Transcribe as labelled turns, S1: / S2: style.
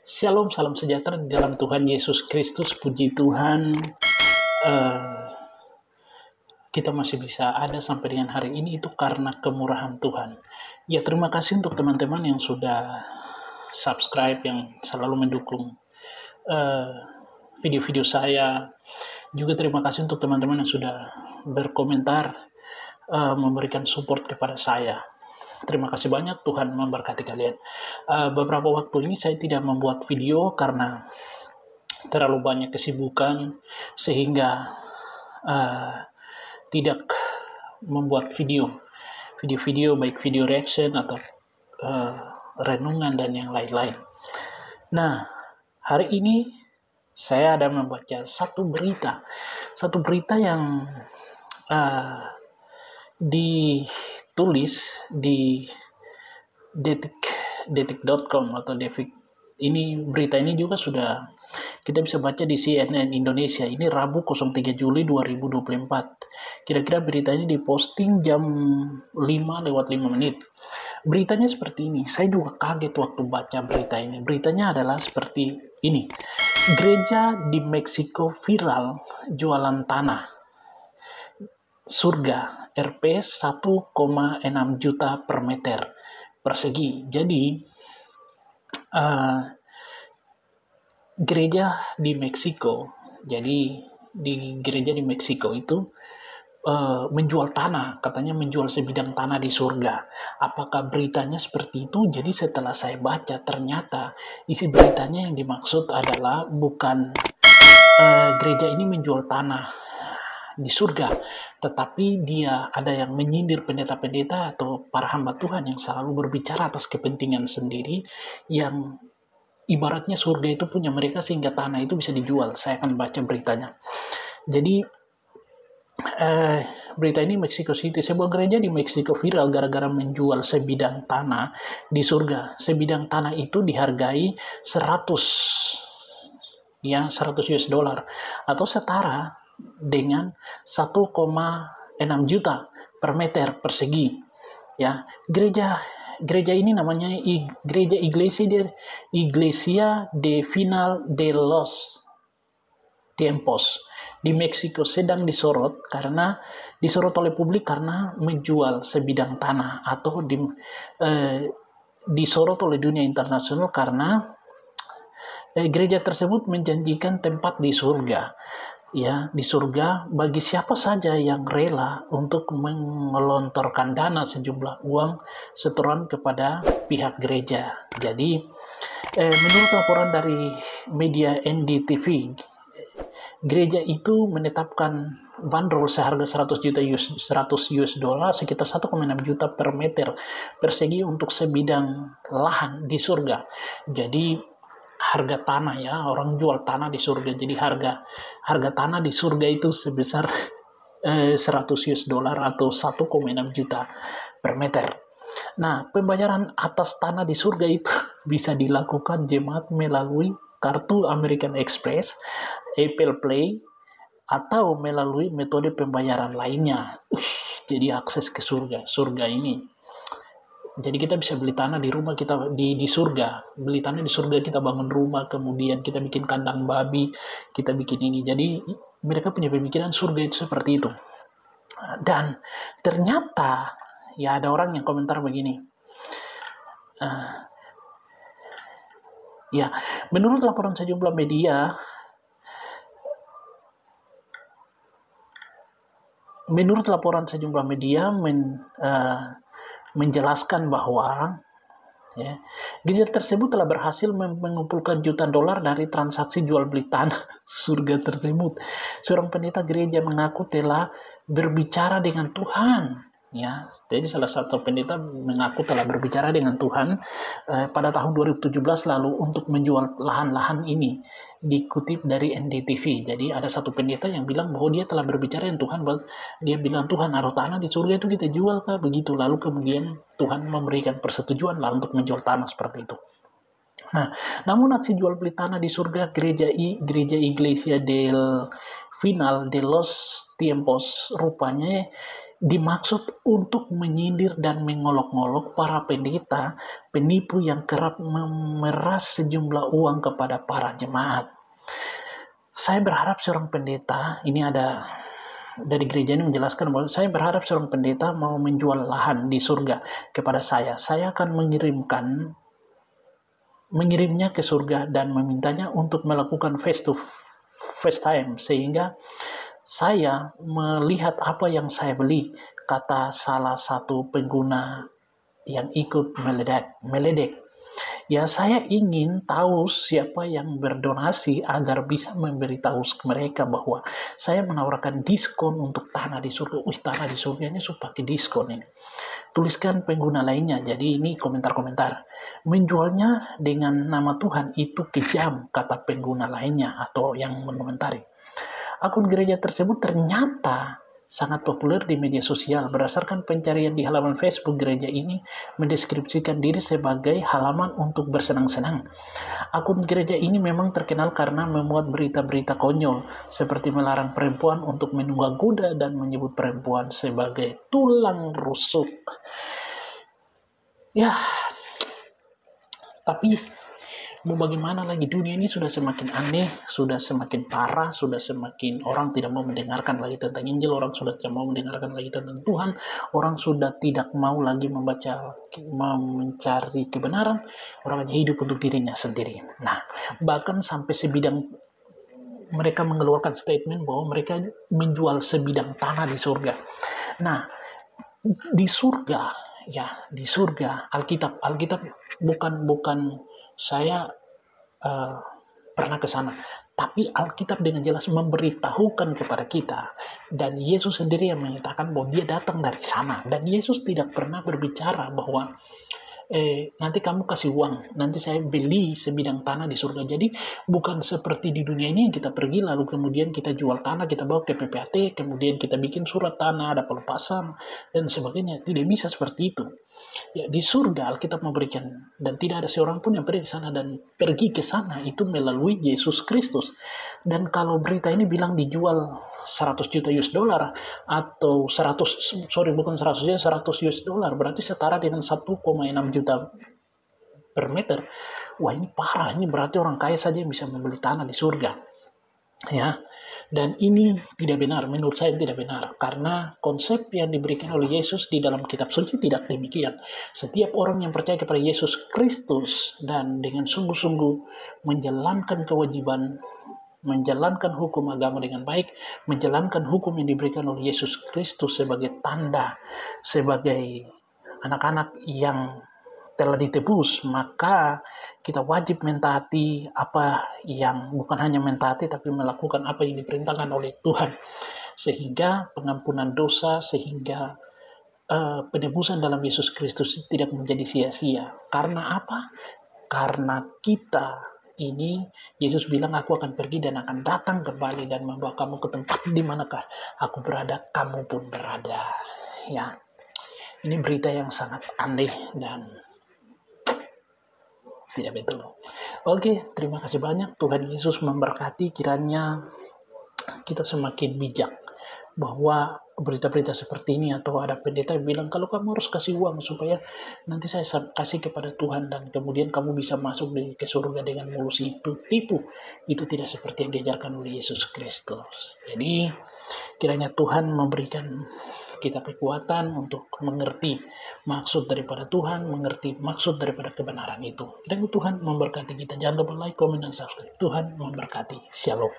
S1: Shalom, salam sejahtera di dalam Tuhan Yesus Kristus. Puji Tuhan, kita masih bisa ada sampai dengan hari ini itu karena kemurahan Tuhan. Ya, terima kasih untuk teman-teman yang sudah subscribe, yang selalu mendukung video-video saya. Juga terima kasih untuk teman-teman yang sudah berkomentar, memberikan support kepada saya. Terima kasih banyak, Tuhan memberkati kalian. Beberapa waktu ini saya tidak membuat video karena terlalu banyak kesibukan sehingga tidak membuat video baik video reaction atau renungan dan yang lain-lain. Nah, hari ini saya ada membaca satu berita yang ditulis di detik.com atau Detik. Berita ini juga sudah kita bisa baca di CNN Indonesia. Ini Rabu 03 Juli 2024. Kira-kira berita ini diposting jam 5:05. Beritanya seperti ini. Saya juga kaget waktu baca berita ini. Beritanya adalah seperti ini. Gereja di Meksiko viral jualan tanah surga Rp 1,6 juta per meter persegi. Jadi gereja di Meksiko, di gereja di Meksiko itu menjual tanah, katanya menjual sebidang tanah di surga. Apakah beritanya seperti itu? Jadi setelah saya baca, ternyata isi beritanya yang dimaksud adalah bukan gereja ini menjual tanah di surga, tetapi dia ada yang menyindir pendeta-pendeta atau para hamba Tuhan yang selalu berbicara atas kepentingan sendiri, yang ibaratnya surga itu punya mereka sehingga tanah itu bisa dijual. Saya akan baca beritanya. Jadi berita ini Mexico City, sebuah gereja di Meksiko viral gara-gara menjual sebidang tanah di surga. Sebidang tanah itu dihargai 100 US dollar atau setara dengan 1,6 juta per meter persegi. Ya, gereja ini namanya gereja Iglesia de Final de los Tiempos di Meksiko sedang disorot oleh publik karena menjual sebidang tanah, atau disorot oleh dunia internasional karena gereja tersebut menjanjikan tempat di surga. Ya, di surga bagi siapa saja yang rela untuk mengelontorkan dana sejumlah uang setoran kepada pihak gereja. Jadi, menurut laporan dari media NDTV, gereja itu menetapkan bandrol seharga 100 US dollar, sekitar 1,6 juta per meter persegi untuk sebidang lahan di surga. Jadi harga tanah, ya, orang jual tanah di surga. Jadi harga tanah di surga itu sebesar 100 US dollar atau 1,6 juta per meter. Nah, pembayaran atas tanah di surga itu bisa dilakukan jemaat melalui kartu American Express, Apple Pay, atau melalui metode pembayaran lainnya. Jadi akses ke surga ini. Jadi kita bisa beli tanah di rumah kita di surga. Beli tanah di surga, kita bangun rumah, kemudian kita bikin kandang babi, kita bikin ini. Jadi mereka punya pemikiran surga itu seperti itu. Dan ternyata ya ada orang yang komentar begini. Ya, menurut laporan sejumlah media, menjelaskan bahwa gereja tersebut telah berhasil mengumpulkan jutaan dolar dari transaksi jual beli tanah surga tersebut. Seorang pendeta gereja mengaku telah berbicara dengan Tuhan. Ya, jadi salah satu pendeta mengaku telah berbicara dengan Tuhan pada tahun 2017 lalu untuk menjual lahan-lahan ini, dikutip dari NDTV. Jadi ada satu pendeta yang bilang bahwa dia telah berbicara dengan Tuhan. Dia bilang, Tuhan, naruh tanah di surga itu kita jual kah? Begitu. Lalu kemudian Tuhan memberikan persetujuan lah untuk menjual tanah seperti itu. Nah, namun aksi jual beli tanah di surga gereja Iglesia del Final de los Tiempos rupanya dimaksud untuk menyindir dan mengolok-olok para pendeta, penipu yang kerap memeras sejumlah uang kepada para jemaat. Saya berharap seorang pendeta, ini ada dari gereja ini menjelaskan bahwa saya berharap seorang pendeta mau menjual lahan di surga kepada saya. Saya akan mengirimnya ke surga dan memintanya untuk melakukan face time, sehingga saya melihat apa yang saya beli, kata salah satu pengguna yang ikut meledek. Ya, saya ingin tahu siapa yang berdonasi agar bisa memberitahu mereka bahwa saya menawarkan diskon untuk tanah di surga. Tanah di surga ini sudah pakai diskon ini. Tuliskan pengguna lainnya. Jadi ini komentar-komentar. Menjualnya dengan nama Tuhan itu kejam, kata pengguna lainnya atau yang mengomentari. Akun gereja tersebut ternyata sangat populer di media sosial. Berdasarkan pencarian di halaman Facebook, gereja ini mendeskripsikan diri sebagai halaman untuk bersenang-senang. Akun gereja ini memang terkenal karena memuat berita-berita konyol, seperti melarang perempuan untuk menunggang kuda dan menyebut perempuan sebagai tulang rusuk. Ya, tapi mau bagaimana lagi, dunia ini sudah semakin aneh, sudah semakin parah, sudah semakin orang tidak mau mendengarkan lagi tentang Injil, orang sudah tidak mau mendengarkan lagi tentang Tuhan, orang sudah tidak mau lagi mencari kebenaran, orang hanya hidup untuk dirinya sendiri. Nah, bahkan sampai sebidang mereka mengeluarkan statement bahwa mereka menjual sebidang tanah di surga. Nah, di surga, Alkitab bukan saya pernah ke sana, tapi Alkitab dengan jelas memberitahukan kepada kita, dan Yesus sendiri yang menyatakan bahwa dia datang dari sana, dan Yesus tidak pernah berbicara bahwa nanti kamu kasih uang, nanti saya beli sebidang tanah di surga. Jadi bukan seperti di dunia ini yang kita pergi lalu kemudian kita jual tanah, kita bawa ke PPAT, kemudian kita bikin surat tanah, ada pelepasan dan sebagainya. Tidak bisa seperti itu. Ya, di surga Alkitab memberikan, dan tidak ada seorang pun yang pergi ke sana, dan pergi ke sana itu melalui Yesus Kristus. Dan kalau berita ini bilang dijual 100 juta US dollar atau 100 US dollar, berarti setara dengan 1,6 juta per meter. Wah, ini parah, ini berarti orang kaya saja yang bisa membeli tanah di surga. Ya. Dan ini tidak benar, menurut saya tidak benar, karena konsep yang diberikan oleh Yesus di dalam kitab suci tidak demikian. Setiap orang yang percaya kepada Yesus Kristus dan dengan sungguh-sungguh menjalankan kewajiban, menjalankan hukum agama dengan baik, menjalankan hukum yang diberikan oleh Yesus Kristus sebagai tanda, sebagai anak-anak yang telah ditebus, maka kita wajib mentaati apa yang, bukan hanya mentaati tapi melakukan apa yang diperintahkan oleh Tuhan, sehingga pengampunan dosa, sehingga penebusan dalam Yesus Kristus tidak menjadi sia-sia. Karena apa? Karena kita ini, Yesus bilang, aku akan pergi dan akan datang kembali dan membawa kamu ke tempat di manakah aku berada, kamu pun berada. Ya, ini berita yang sangat aneh dan tidak betul. Oke, terima kasih banyak. Tuhan Yesus memberkati. Kiranya kita semakin bijak bahwa berita-berita seperti ini, atau ada pendeta yang bilang kalau kamu harus kasih uang supaya nanti saya kasih kepada Tuhan dan kemudian kamu bisa masuk ke surga dengan mulus, itu tipu. Itu tidak seperti yang diajarkan oleh Yesus Kristus. Jadi kiranya Tuhan memberikan kita kekuatan untuk mengerti maksud daripada Tuhan, mengerti maksud daripada kebenaran itu. Dan Tuhan memberkati kita. Jangan lupa like, komen, dan subscribe. Tuhan memberkati. Shalom.